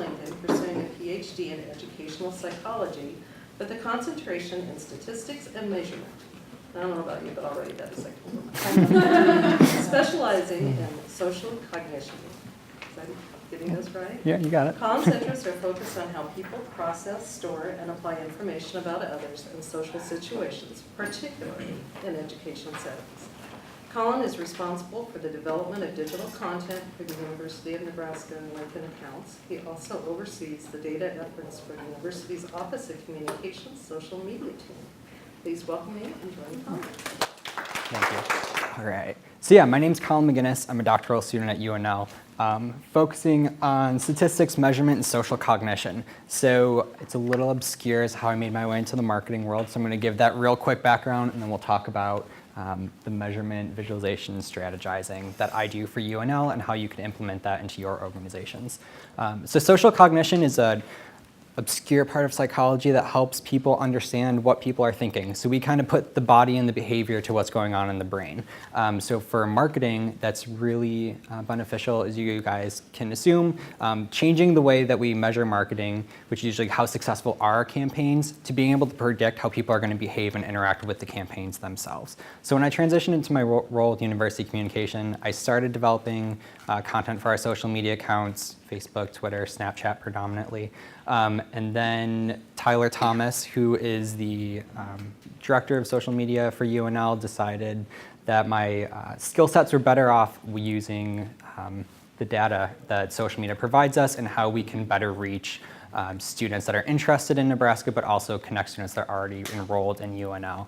Lincoln pursuing a PhD in educational psychology with a concentration in statistics and measurement. I don't know about you, but I'll write that a second. Specializing in social cognition. Is that getting this right? Yeah, you got it. Colin's interests are focused on how people process, store, and apply information about others in social situations, particularly in education settings. Colin is responsible for the development of digital content for the University of Nebraska and Lincoln accounts. He also oversees the data efforts for the university's Office of Communications social media team. Please welcome me and join Colin. Thank you. All right. So yeah, my name's Colin McGinnis. I'm a doctoral student at UNL, focusing on statistics, measurement, and social cognition. So it's a little obscure as how I made my way into the marketing world. So I'm going to give that real quick background, and then we'll talk about the measurement, visualization, and strategizing that I do for UNL and how you can implement that into your organizations. So social cognition is an obscure part of psychology that helps people understand what people are thinking. So we kind of put the body and the behavior to what's going on in the brain. So for marketing, that's really beneficial, as you guys can assume. Changing the way that we measure marketing, which is usually how successful are our campaigns, to being able to predict how people are going to behave and interact with the campaigns themselves. So when I transitioned into my role with University Communication, I started developing content for our social media accounts, Facebook, Twitter, Snapchat predominantly. And then Tyler Thomas, who is the director of social media for UNL, decided that my skill sets were better off using the data that social media provides us and how we can better reach students that are interested in Nebraska, but also connect students that are already enrolled in UNL.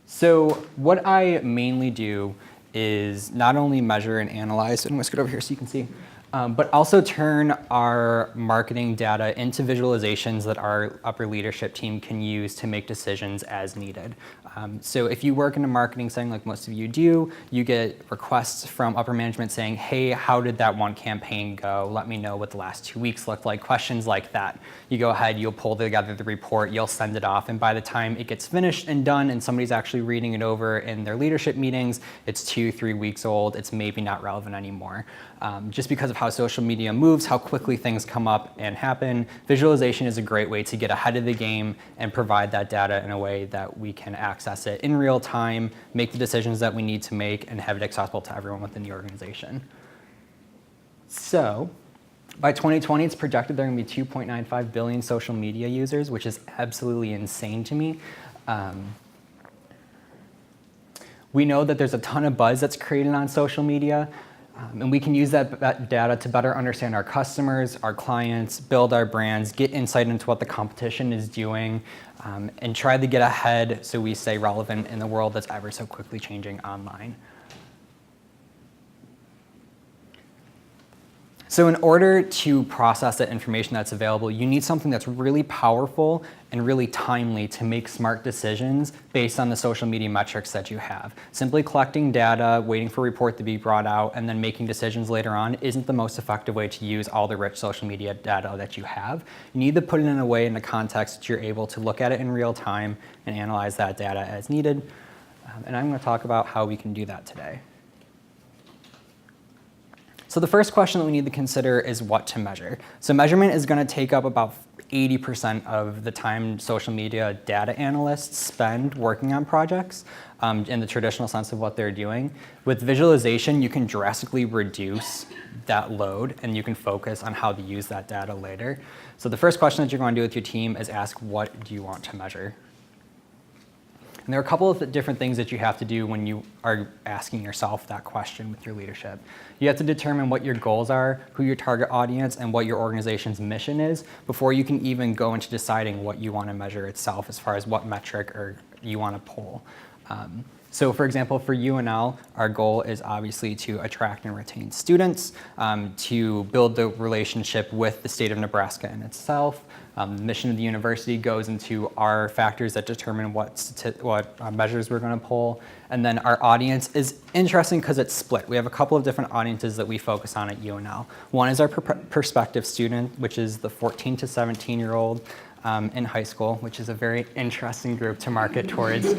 So what I mainly do is not only measure and analyze, and I'm going to scoot over here so you can see, but also turn our marketing data into visualizations that our upper leadership team can use to make decisions as needed. So if you work in a marketing setting like most of you do, you get requests from upper management saying, hey, how did that one campaign go? Let me know what the last 2 weeks looked like, questions like that. You go ahead, you'll pull together the report, you'll send it off, and by the time it gets finished and done and somebody's actually reading it over in their leadership meetings, it's 2-3 weeks old, it's maybe not relevant anymore. Just because of how social media moves, how quickly things come up and happen, visualization is a great way to get ahead of the game and provide that data in a way that we can access it in real time, make the decisions that we need to make, and have it accessible to everyone within the organization. So by 2020, it's projected there are going to be 2.95 billion social media users, which is absolutely insane to me. We know that there's a ton of buzz that's created on social media. And we can use that data to better understand our customers, our clients, build our brands, get insight into what the competition is doing, and try to get ahead so we stay relevant in the world that's ever so quickly changing online. So in order to process that information that's available, you need something that's really powerful and really timely to make smart decisions based on the social media metrics that you have. Simply collecting data, waiting for a report to be brought out, and then making decisions later on isn't the most effective way to use all the rich social media data that you have. You need to put it in a way, in a context that you're able to look at it in real time and analyze that data as needed. And I'm going to talk about how we can do that today. So the first question that we need to consider is what to measure. So measurement is going to take up about 80% of the time social media data analysts spend working on projects in the traditional sense of what they're doing. With visualization, you can drastically reduce that load and you can focus on how to use that data later. So the first question that you're going to do with your team is ask, what do you want to measure? And there are a couple of different things that you have to do when you are asking yourself that question with your leadership. You have to determine what your goals are, who your target audience, and what your organization's mission is before you can even go into deciding what you want to measure itself as far as what metric you want to pull. So for example, for UNL, our goal is obviously to attract and retain students, to build the relationship with the state of Nebraska in itself. The mission of the university goes into our factors that determine what measures we're going to pull. And then our audience is interesting because it's split. We have a couple of different audiences that we focus on at UNL. One is our prospective student, which is the 14 to 17-year-old in high school, which is a very interesting group to market towards,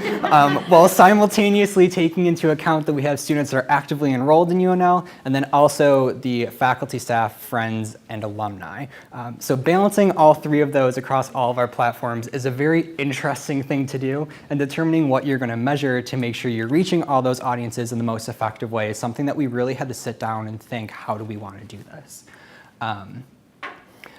while simultaneously taking into account that we have students that are actively enrolled in UNL, and then also the faculty, staff, friends, and alumni. So balancing all three of those across all of our platforms is a very interesting thing to do, and determining what you're going to measure to make sure you're reaching all those audiences in the most effective way is something that we really had to sit down and think, how do we want to do this?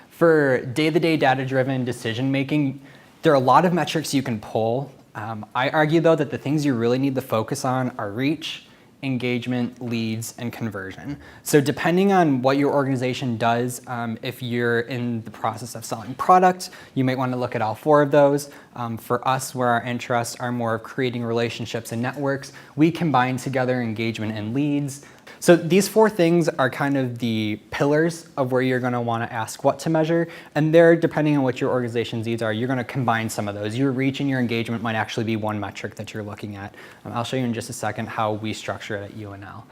For day-to-day data-driven decision-making, there are a lot of metrics you can pull. I argue, though, that the things you really need to focus on are reach, engagement, leads, and conversion. So depending on what your organization does, if you're in the process of selling product, you might want to look at all four of those. For us, where our interests are more of creating relationships and networks, we combine together engagement and leads. So these four things are kind of the pillars of where you're going to want to ask what to measure. And there, depending on what your organization's needs are, you're going to combine some of those. Your reach and your engagement might actually be one metric that you're looking at. I'll show you in just a second how we structure it at UNL.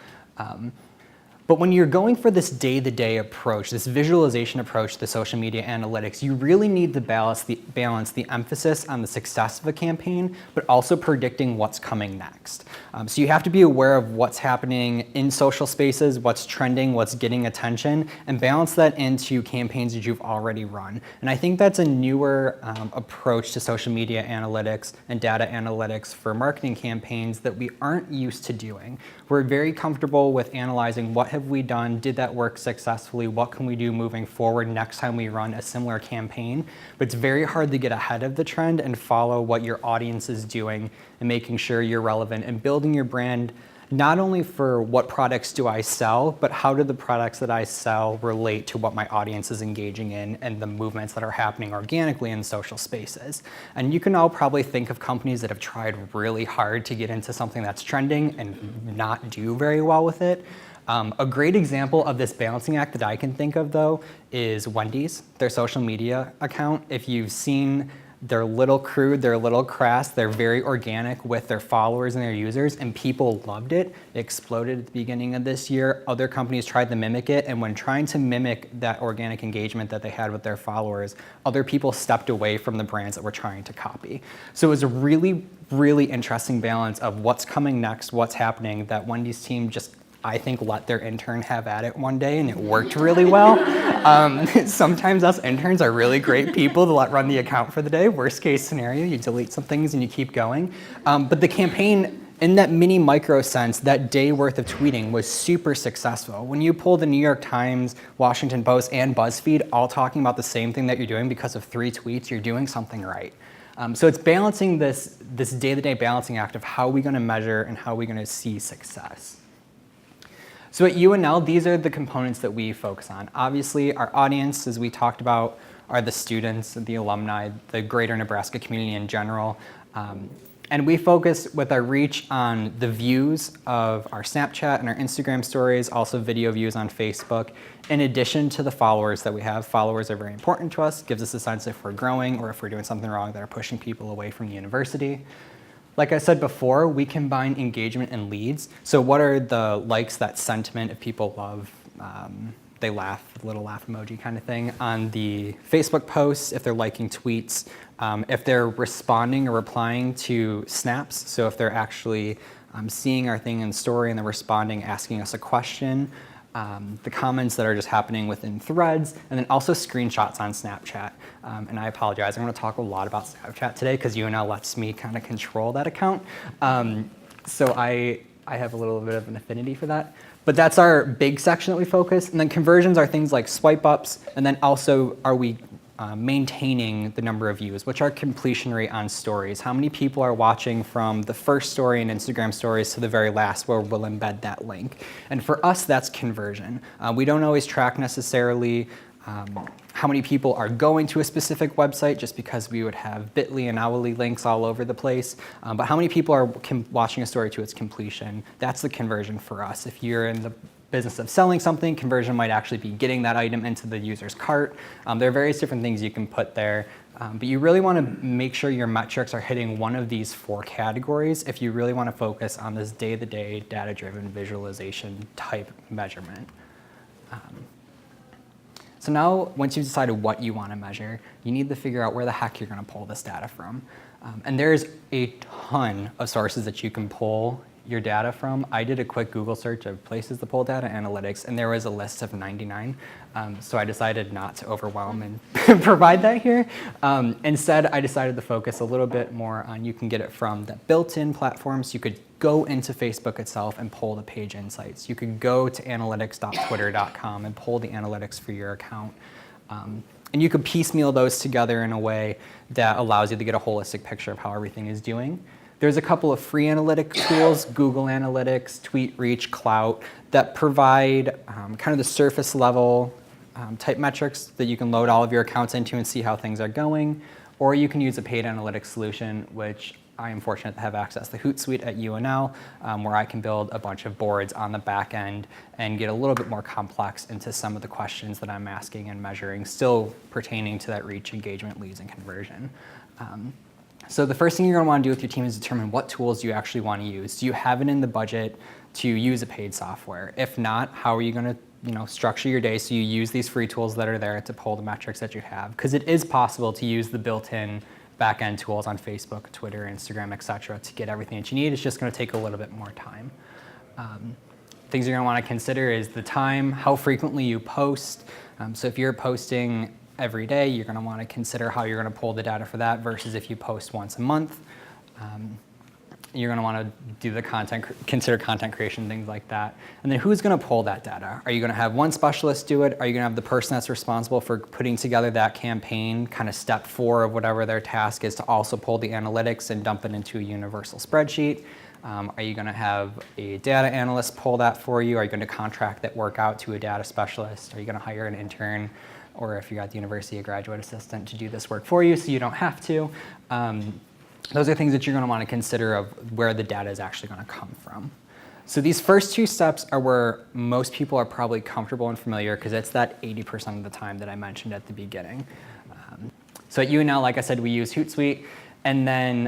But when you're going for this day-to-day approach, this visualization approach to social media analytics, you really need to balance the emphasis on the success of a campaign, but also predicting what's coming next. So you have to be aware of what's happening in social spaces, what's trending, what's getting attention, and balance that into campaigns that you've already run. And I think that's a newer approach to social media analytics and data analytics for marketing campaigns that we aren't used to doing. We're very comfortable with analyzing what have we done, did that work successfully, what can we do moving forward next time we run a similar campaign. But it's very hard to get ahead of the trend and follow what your audience is doing and making sure you're relevant and building your brand not only for what products do I sell, but how do the products that I sell relate to what my audience is engaging in and the movements that are happening organically in social spaces. And you can all probably think of companies that have tried really hard to get into something that's trending and not do very well with it. A great example of this balancing act that I can think of, though, is Wendy's, their social media account. If you've seen, they're a little crude, they're a little crass, they're very organic with their followers and their users, and people loved it. It exploded at the beginning of this year. Other companies tried to mimic it, and when trying to mimic that organic engagement that they had with their followers, other people stepped away from the brands that were trying to copy. So it was a really, really interesting balance of what's coming next, what's happening, that Wendy's team just, I think, let their intern have at it one day, and it worked really well. Sometimes us interns are really great people to let run the account for the day. Worst case scenario, you delete some things and you keep going. But the campaign, in that mini micro sense, that day worth of tweeting was super successful. When you pull the New York Times, Washington Post, and BuzzFeed all talking about the same thing that you're doing because of 3 tweets, you're doing something right. So it's balancing this day-to-day balancing act of how are we going to measure and how are we going to see success. So at UNL, these are the components that we focus on. Obviously, our audience, as we talked about, are the students, the alumni, the greater Nebraska community in general. And we focus with our reach on the views of our Snapchat and our Instagram stories, also video views on Facebook, in addition to the followers that we have. Followers are very important to us, gives us a sense if we're growing or if we're doing something wrong that are pushing people away from the university. Like I said before, we combine engagement and leads. So what are the likes, that sentiment, if people love, they laugh, little laugh emoji kind of thing, on the Facebook posts, if they're liking tweets, if they're responding or replying to snaps, so if they're actually seeing our thing in story and they're responding, asking us a question, the comments that are just happening within threads, and then also screenshots on Snapchat. And I apologize, I'm going to talk a lot about Snapchat today because UNL lets me kind of control that account. So I have a little bit of an affinity for that. But that's our big section that we focus. And then conversions are things like swipe ups, and then also are we maintaining the number of views, which are completion rate on stories. How many people are watching from the first story in Instagram stories to the very last where we'll embed that link. And for us, that's conversion. We don't always track necessarily how many people are going to a specific website just because we would have bit.ly and hourly links all over the place. But how many people are watching a story to its completion? That's the conversion for us. If you're in the business of selling something, conversion might actually be getting that item into the user's cart. There are various different things you can put there, but you really want to make sure your metrics are hitting one of these 4 categories if you really want to focus on this day-to-day data-driven visualization type measurement. So now, once you've decided what you want to measure, you need to figure out where the heck you're going to pull this data from. And there's a ton of sources that you can pull your data from. I did a quick Google search of places to pull data analytics, and there was a list of 99. So I decided not to overwhelm and provide that here. Instead, I decided to focus a little bit more on you can get it from the built-in platforms. You could go into Facebook itself and pull the page insights. You could go to analytics.twitter.com and pull the analytics for your account. And you could piecemeal those together in a way that allows you to get a holistic picture of how everything is doing. There's a couple of free analytic tools, Google Analytics, TweetReach, Clout, that provide kind of the surface level type metrics that you can load all of your accounts into and see how things are going. Or you can use a paid analytics solution, which I am fortunate to have access to Hootsuite at UNL, where I can build a bunch of boards on the back end and get a little bit more complex into some of the questions that I'm asking and measuring, still pertaining to that reach, engagement, leads, and conversion. So the first thing you're going to want to do with your team is determine what tools you actually want to use. Do you have it in the budget to use a paid software? If not, how are you going to structure your day so you use these free tools that are there to pull the metrics that you have? Because it is possible to use the built-in back-end tools on Facebook, Twitter, Instagram, et cetera, to get everything that you need. It's just going to take a little bit more time. Things you're going to want to consider is the time, how frequently you post. So if you're posting every day, you're going to want to consider how you're going to pull the data for that versus if you post once a month. You're going to want to do the consider content creation, things like that. And then who's going to pull that data? Are you going to have one specialist do it? Are you going to have the person that's responsible for putting together that campaign, kind of step 4 of whatever their task is, to also pull the analytics and dump it into a universal spreadsheet? Are you going to have a data analyst pull that for you? Are you going to contract that work out to a data specialist? Are you going to hire an intern? Or if you got the university, a graduate assistant to do this work for you so you don't have to? Those are things that you're going to want to consider of where the data is actually going to come from. So these first 2 steps are where most people are probably comfortable and familiar, because it's that 80% of the time that I mentioned at the beginning. So at UNL, like I said, we use Hootsuite. And then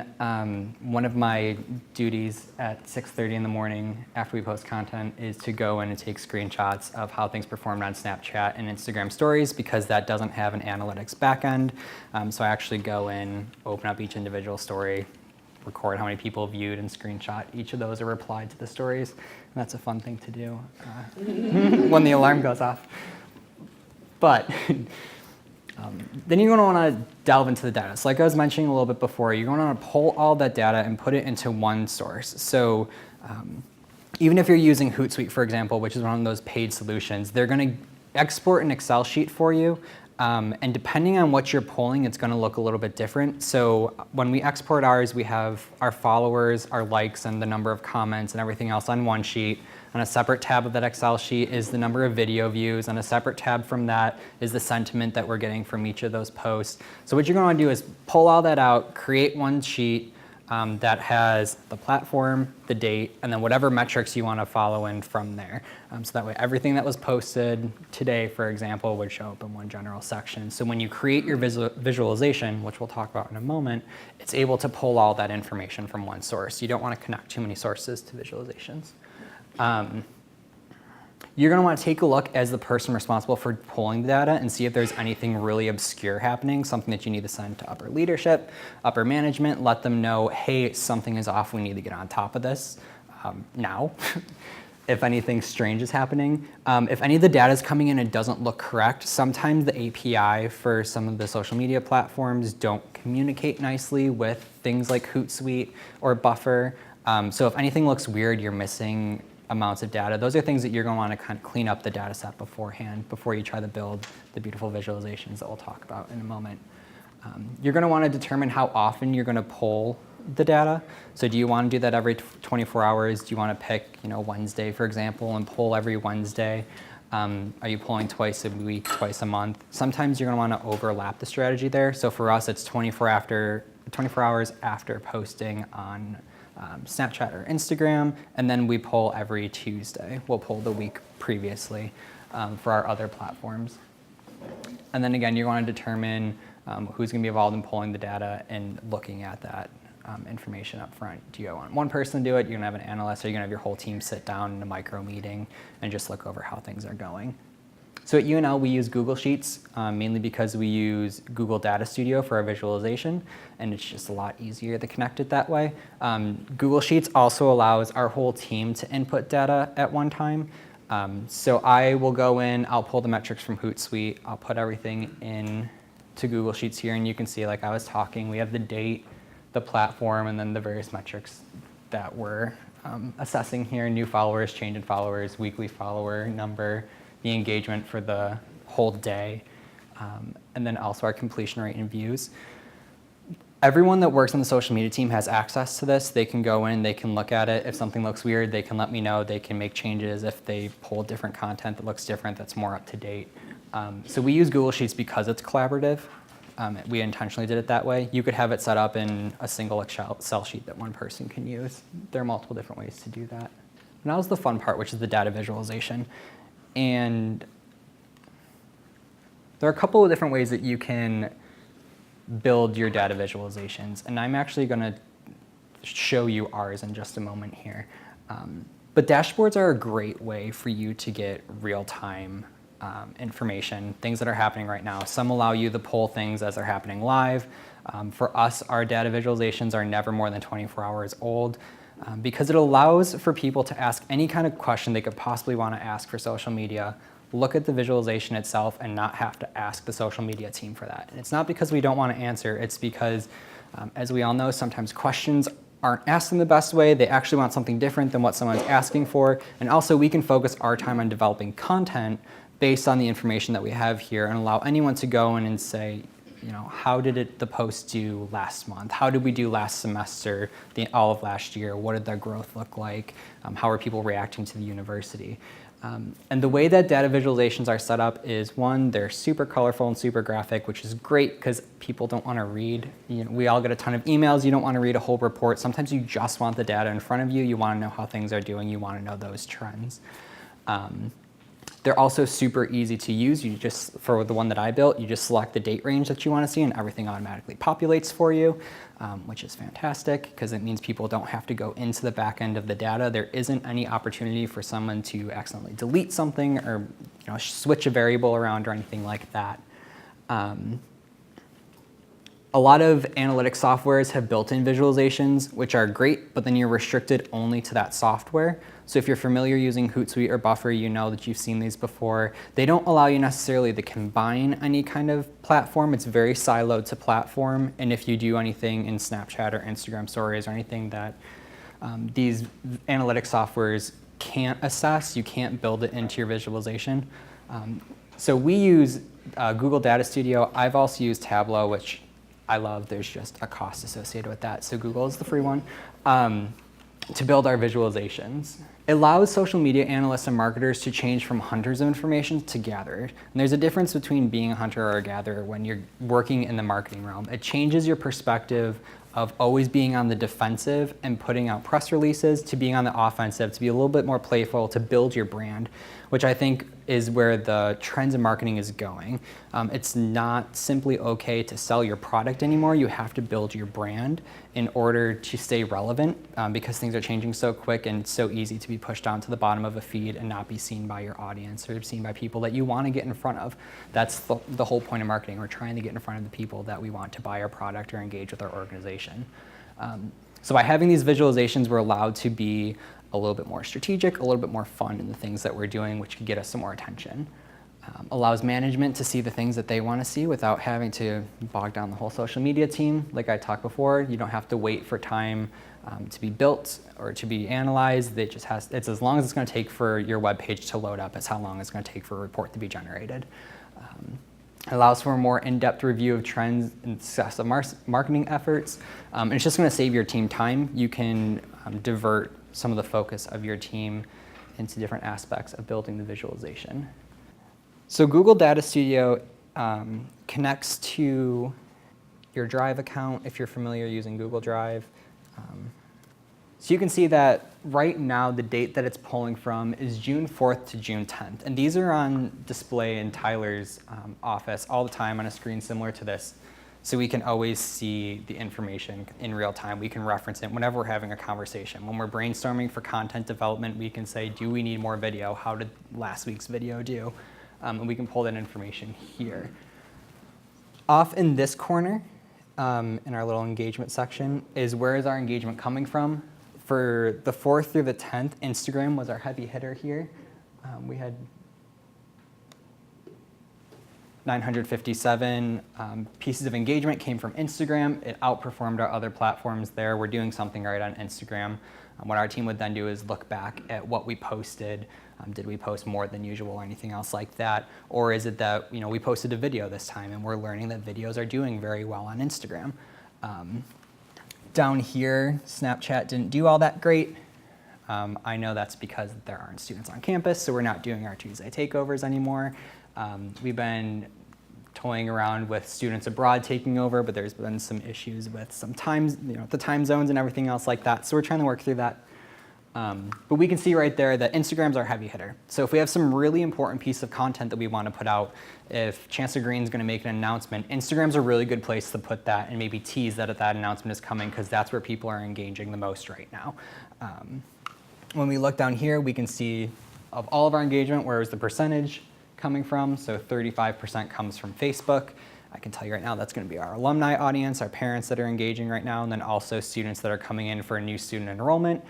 one of my duties at 6:30 in the morning after we post content is to go in and take screenshots of how things performed on Snapchat and Instagram stories, because that doesn't have an analytics backend. So I actually go in, open up each individual story, record how many people viewed, and screenshot each of those or replied to the stories. And that's a fun thing to do when the alarm goes off. But then you're going to want to delve into the data. So like I was mentioning a little bit before, you're going to want to pull all that data and put it into one source. So even if you're using Hootsuite, for example, which is one of those paid solutions, they're going to export an Excel sheet for you. And depending on what you're pulling, it's going to look a little bit different. So when we export ours, we have our followers, our likes, and the number of comments and everything else on one sheet. On a separate tab of that Excel sheet is the number of video views. On a separate tab from that is the sentiment that we're getting from each of those posts. So what you're going to do is pull all that out, create one sheet that has the platform, the date, and then whatever metrics you want to follow in from there. So that way everything that was posted today, for example, would show up in one general section. So when you create your visualization, which we'll talk about in a moment, it's able to pull all that information from one source. You don't want to connect too many sources to visualizations. You're going to want to take a look as the person responsible for pulling the data and see if there's anything really obscure happening, something that you need to send to upper leadership, upper management, let them know, hey, something is off, we need to get on top of this now. If anything strange is happening. If any of the data is coming in and doesn't look correct, sometimes the API for some of the social media platforms don't communicate nicely with things like Hootsuite or Buffer. So if anything looks weird, you're missing amounts of data. Those are things that you're going to want to kind of clean up the data set beforehand before you try to build the beautiful visualizations that we'll talk about in a moment. You're going to want to determine how often you're going to pull the data. So do you want to do that every 24 hours? Do you want to pick, Wednesday, for example, and pull every Wednesday? Are you pulling twice a week, twice a month? Sometimes you're going to want to overlap the strategy there. So for us, it's 24 hours after posting on Snapchat or Instagram, and then we pull every Tuesday. We'll pull the week previously for our other platforms. And then again, you're going to determine who's going to be involved in pulling the data and looking at that information up front. Do you want one person to do it? You're going to have an analyst, or you're going to have your whole team sit down in a micro meeting and just look over how things are going. So at UNL, we use Google Sheets mainly because we use Google Data Studio for our visualization, and it's just a lot easier to connect it that way. Google Sheets also allows our whole team to input data at one time. So I will go in, I'll pull the metrics from Hootsuite, I'll put everything in to Google Sheets here, and you can see, like I was talking, we have the date, the platform, and then the various metrics that we're assessing here: new followers, change in followers, weekly follower number, the engagement for the whole day, and then also our completion rate and views. Everyone that works on the social media team has access to this. They can go in, they can look at it. If something looks weird, they can let me know. They can make changes if they pull different content that looks different, that's more up to date. So we use Google Sheets because it's collaborative. We intentionally did it that way. You could have it set up in a single Excel sheet that one person can use. There are multiple different ways to do that. Now is the fun part, which is the data visualization. And there are a couple of different ways that you can build your data visualizations. And I'm actually going to show you ours in just a moment here. But dashboards are a great way for you to get real-time information, things that are happening right now. Some allow you to pull things as they're happening live. For us, our data visualizations are never more than 24 hours old because it allows for people to ask any kind of question they could possibly want to ask for social media, look at the visualization itself, and not have to ask the social media team for that. And it's not because we don't want to answer, it's because, as we all know, sometimes questions aren't asked in the best way. They actually want something different than what someone's asking for. And also, we can focus our time on developing content based on the information that we have here and allow anyone to go in and say, you know, how did the post do last month? How did we do last semester, all of last year? What did their growth look like? How are people reacting to the university? And the way that data visualizations are set up is, one, they're super colorful and super graphic, which is great because people don't want to read. You know, we all get a ton of emails. You don't want to read a whole report. Sometimes you just want the data in front of you. You want to know how things are doing. You want to know those trends. They're also super easy to use. You just, for the one that I built, you just select the date range that you want to see and everything automatically populates for you, which is fantastic because it means people don't have to go into the back end of the data. There isn't any opportunity for someone to accidentally delete something or switch a variable around or anything like that. A lot of analytics softwares have built-in visualizations, which are great, but then you're restricted only to that software. So if you're familiar using Hootsuite or Buffer, you know that you've seen these before. They don't allow you necessarily to combine any kind of platform. It's very siloed to platform. And if you do anything in Snapchat or Instagram stories or anything that these analytics softwares can't assess, you can't build it into your visualization. So we use Google Data Studio. I've also used Tableau, which I love. There's just a cost associated with that. So Google is the free one to build our visualizations. It allows social media analysts and marketers to change from hunters of information to gatherers. And there's a difference between being a hunter or a gatherer when you're working in the marketing realm. It changes your perspective of always being on the defensive and putting out press releases to being on the offensive, to be a little bit more playful, to build your brand, which I think is where the trends in marketing is going. It's not simply okay to sell your product anymore. You have to build your brand in order to stay relevant because things are changing so quick and it's so easy to be pushed down to the bottom of a feed and not be seen by your audience or seen by people that you want to get in front of. That's the whole point of marketing. We're trying to get in front of the people that we want to buy our product or engage with our organization. So by having these visualizations, we're allowed to be a little bit more strategic, a little bit more fun in the things that we're doing, which could get us some more attention. Allows management to see the things that they want to see without having to bog down the whole social media team. Like I talked before, you don't have to wait for time to be built or to be analyzed. It's as long as it's going to take for your web page to load up, it's how long it's going to take for a report to be generated. It allows for a more in-depth review of trends and success of marketing efforts. And it's just going to save your team time. You can divert some of the focus of your team into different aspects of building the visualization. So Google Data Studio connects to your Drive account if you're familiar using Google Drive. So you can see that right now the date that it's pulling from is June 4th to June 10th. And these are on display in Tyler's office all the time on a screen similar to this. So we can always see the information in real time. We can reference it whenever we're having a conversation. When we're brainstorming for content development, we can say, do we need more video? How did last week's video do? and we can pull that information here. Off in this corner, in our little engagement section, is where is our engagement coming from. For the 4th through the 10th, Instagram was our heavy hitter here. We had 957 pieces of engagement came from Instagram. It outperformed our other platforms there. We're doing something right on Instagram. What our team would then do is look back at what we posted. Did we post more than usual or anything else like that? Or is it that we posted a video this time and we're learning that videos are doing very well on Instagram? Down here, Snapchat didn't do all that great. I know that's because there aren't students on campus, so we're not doing our Tuesday takeovers anymore. We've been toying around with students abroad taking over, but there's been some issues with some times, the time zones and everything else like that. So we're trying to work through that. But we can see right there that Instagram's our heavy hitter. So if we have some really important piece of content that we want to put out, if Chancellor Green's going to make an announcement, Instagram's a really good place to put that and maybe tease that that announcement is coming, because that's where people are engaging the most right now. When we look down here, we can see of all of our engagement, where is the percentage coming from? So 35% comes from Facebook. I can tell you right now that's going to be our alumni audience, our parents that are engaging right now, and then also students that are coming in for a new student enrollment.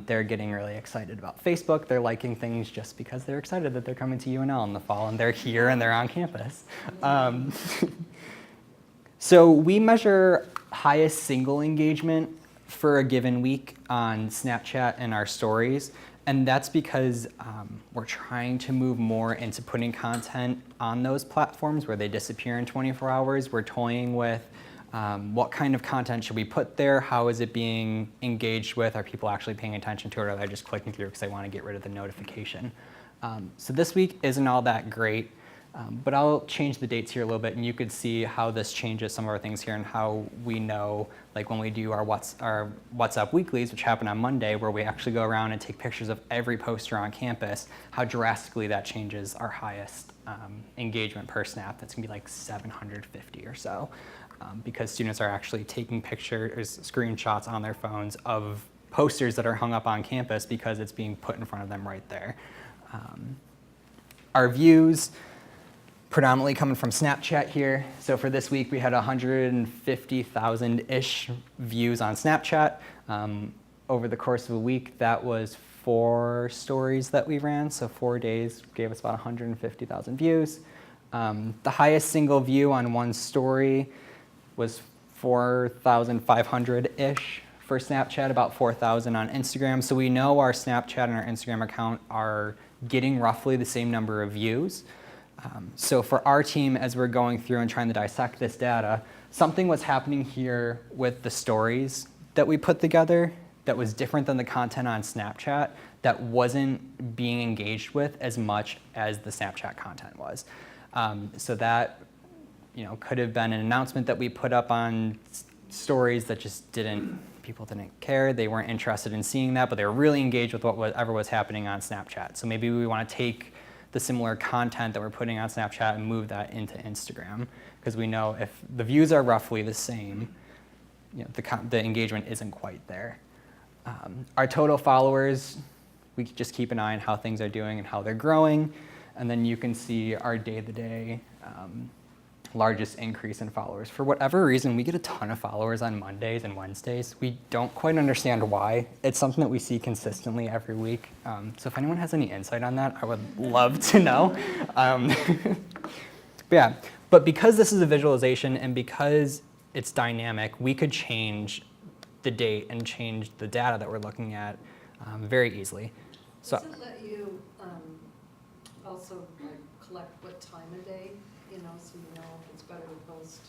They're getting really excited about Facebook. They're liking things just because they're excited that they're coming to UNL in the fall and they're here and they're on campus. So we measure highest single engagement for a given week on Snapchat and our stories. And that's because we're trying to move more into putting content on those platforms where they disappear in 24 hours. We're toying with what kind of content should we put there? How is it being engaged with? Are people actually paying attention to it, or are they just clicking through because they want to get rid of the notification? So this week isn't all that great, but I'll change the dates here a little bit, and you could see how this changes some of our things here and how we know, like when we do our WhatsApp weeklies, which happen on Monday, where we actually go around and take pictures of every poster on campus, how drastically that changes our highest engagement per snap. That's gonna be like 750 or so, because students are actually taking pictures, screenshots on their phones of posters that are hung up on campus because it's being put in front of them right there. Our views, predominantly coming from Snapchat here. So for this week, we had 150,000-ish views on Snapchat. Over the course of a week, that was 4 stories that we ran. So 4 days gave us about 150,000 views. The highest single view on one story was 4,500-ish for Snapchat, about 4,000 on Instagram. So we know our Snapchat and our Instagram account are getting roughly the same number of views. So for our team, as we're going through and trying to dissect this data, something was happening here with the stories that we put together that was different than the content on Snapchat, that wasn't being engaged with as much as the Snapchat content was. So that could have been an announcement that we put up on stories that just people didn't care. They weren't interested in seeing that, but they were really engaged with whatever was happening on Snapchat. So maybe we want to take the similar content that we're putting on Snapchat and move that into Instagram, because we know if the views are roughly the same, the engagement isn't quite there. Our total followers, we just keep an eye on how things are doing and how they're growing, and then you can see our day-to-day largest increase in followers. For whatever reason, we get a ton of followers on Mondays and Wednesdays. We don't quite understand why. It's something that we see consistently every week. So if anyone has any insight on that, I would love to know. But because this is a visualization and because it's dynamic, we could change the date and change the data that we're looking at very easily. So, does it let you also collect what time of day? So you know if it's better to post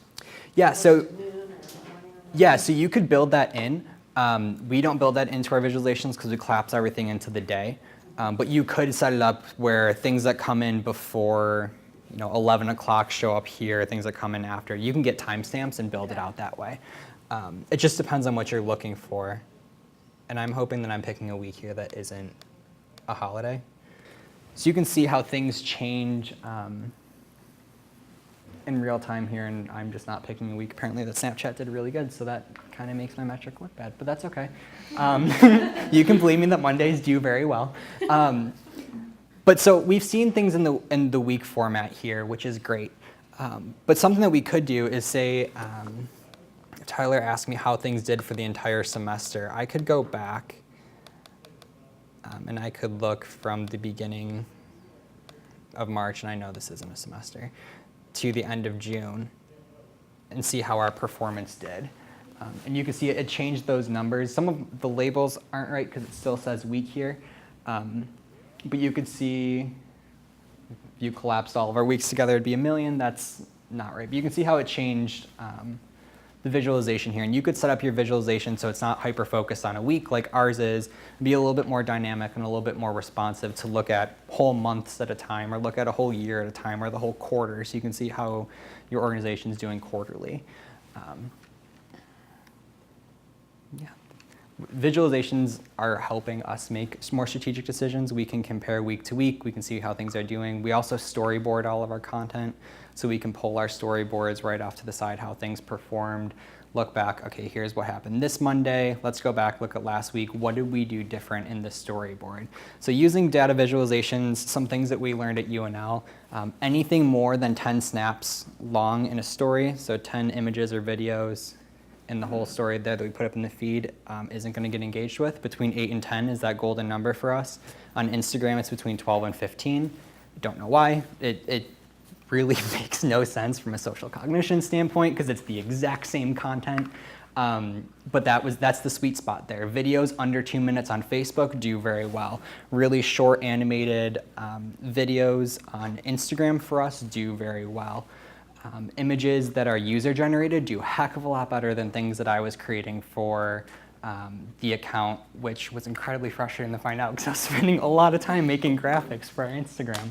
yeah, post so at noon or morning or yeah, so you could build that in. We don't build that into our visualizations because we collapse everything into the day. But you could set it up where things that come in before 11 o'clock show up here, things that come in after. You can get timestamps and build it out that way. It just depends on what you're looking for. And I'm hoping that I'm picking a week here that isn't a holiday. So you can see how things change in real time here, and I'm just not picking a week. Apparently the Snapchat did really good, so that kind of makes my metric look bad, but that's okay. You can believe me that Mondays do very well. But so we've seen things in the week format here, which is great. But something that we could do is say, Tyler asked me how things did for the entire semester. I could go back and I could look from the beginning of March, and I know this isn't a semester, to the end of June and see how our performance did. And you can see it changed those numbers. Some of the labels aren't right because it still says week here. But you could see if you collapsed all of our weeks together, it'd be 1 million. That's not right. But you can see how it changed the visualization here. And you could set up your visualization so it's not hyper-focused on a week like ours is, be a little bit more dynamic and a little bit more responsive to look at whole months at a time or look at a whole year at a time or the whole quarter so you can see how your organization is doing quarterly. Yeah. Visualizations are helping us make more strategic decisions. We can compare week to week. We can see how things are doing. We also storyboard all of our content, so we can pull our storyboards right off to the side how things performed, look back, okay, here's what happened this Monday. Let's go back, look at last week. What did we do different in this storyboard? So using data visualizations, some things that we learned at UNL, anything more than 10 snaps long in a story, so 10 images or videos, and the whole story there that we put up in the feed isn't going to get engaged with. Between 8 and 10 is that golden number for us. On Instagram, it's between 12 and 15. Don't know why. It really makes no sense from a social cognition standpoint because it's the exact same content. But that's the sweet spot there. Videos under 2 minutes on Facebook do very well. Really short animated videos on Instagram for us do very well. Images that are user-generated do a heck of a lot better than things that I was creating for the account, which was incredibly frustrating to find out because I was spending a lot of time making graphics for our Instagram.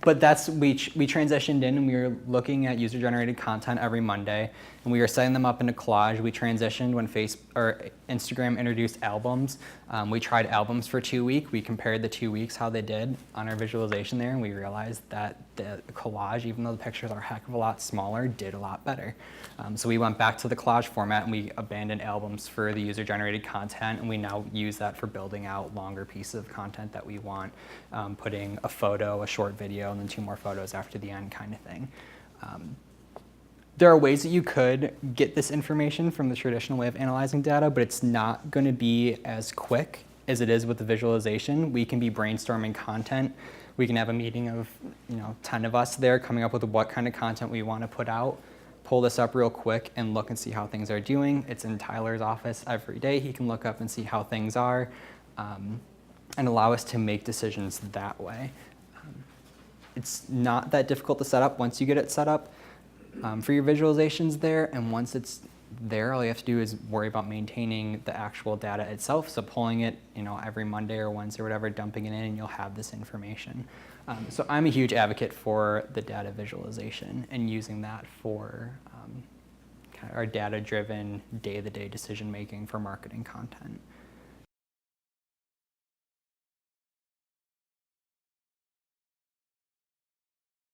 But we transitioned in and we were looking at user-generated content every Monday, and we were setting them up in a collage. We transitioned when Instagram introduced albums. We tried albums for 2 weeks. We compared the 2 weeks, how they did on our visualization there, and we realized that the collage, even though the pictures are a heck of a lot smaller, did a lot better. So we went back to the collage format and we abandoned albums for the user-generated content, and we now use that for building out longer pieces of content that we want, putting a photo, a short video, and then 2 more photos after the end kind of thing. There are ways that you could get this information from the traditional way of analyzing data, but it's not going to be as quick as it is with the visualization. We can be brainstorming content. We can have a meeting of 10 of us there coming up with what kind of content we want to put out, pull this up real quick and look and see how things are doing. It's in Tyler's office every day. He can look up and see how things are and allow us to make decisions that way. It's not that difficult to set up once you get it set up for your visualizations there, and once it's there, all you have to do is worry about maintaining the actual data itself. So pulling it, every Monday or Wednesday or whatever, dumping it in, and you'll have this information. So I'm a huge advocate for the data visualization and using that for kind of our data-driven, day-to-day decision-making for marketing content.